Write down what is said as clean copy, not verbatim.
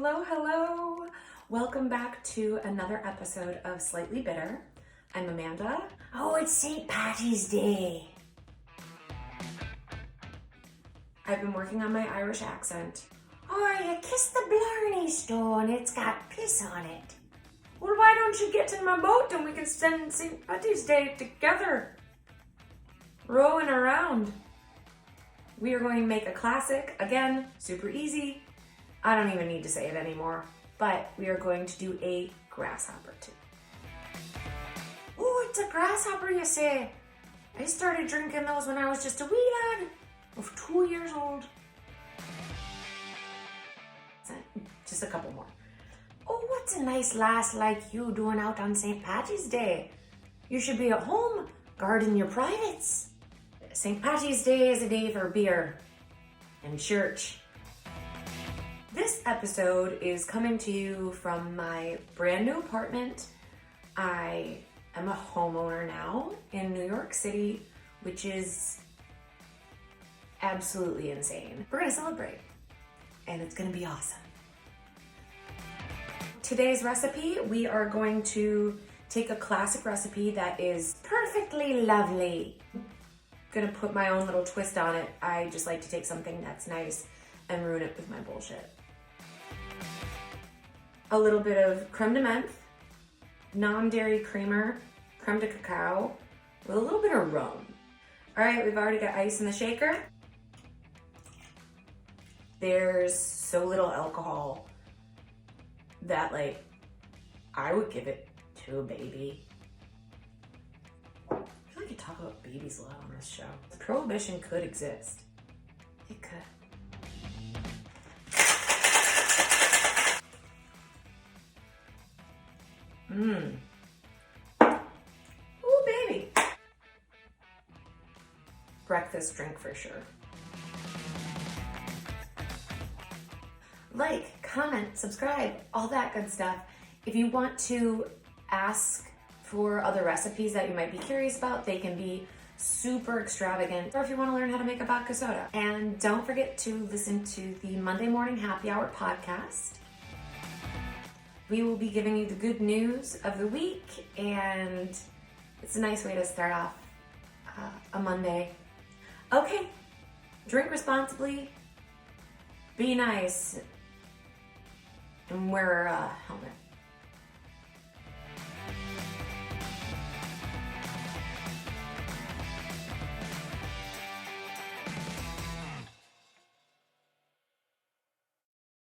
Hello, hello. Welcome back to another episode of Slightly Bitter. I'm Amanda. Oh, it's St. Patty's Day. I've been working on my Irish accent. Oh, you kissed the Blarney stone. It's got piss on it. Well, why don't you get in my boat and we can spend St. Patty's Day together, rowing around. We are going to make a classic, again, super easy. I don't even need to say it anymore, but we are going to do a grasshopper too. Oh, it's a grasshopper, you say? I started drinking those when I was just a wee lad of 2 years old. Just a couple more. Oh, what's a nice lass like you doing out on St. Patty's Day? You should be at home guarding your privates. St. Patty's Day is a day for beer and church. This episode is coming to you from my brand new apartment. I am a homeowner now in New York City, which is absolutely insane. We're gonna celebrate, and it's gonna be awesome. Today's recipe, we are going to take a classic recipe that is Perfectly lovely. gonna put my own little twist on it. I just like to take something that's nice and ruin it with my bullshit. A little bit of creme de menthe, non-dairy creamer, creme de cacao, with a little bit of rum. All right, we've already got ice in the shaker. There's so little alcohol that, like, I would give it to a baby. I feel like you talk about babies a lot on this show. Prohibition could exist. It could. Ooh, baby. Breakfast drink for sure. Like, comment, subscribe, all that good stuff. If you want to ask for other recipes that you might be curious about, they can be super extravagant. Or if you want to learn how to make a vodka soda. And don't forget to listen to the Monday Morning Happy Hour podcast. We will be giving you the good news of the week, and it's a nice way to start off a Monday. Okay, drink responsibly, be nice, and wear a helmet.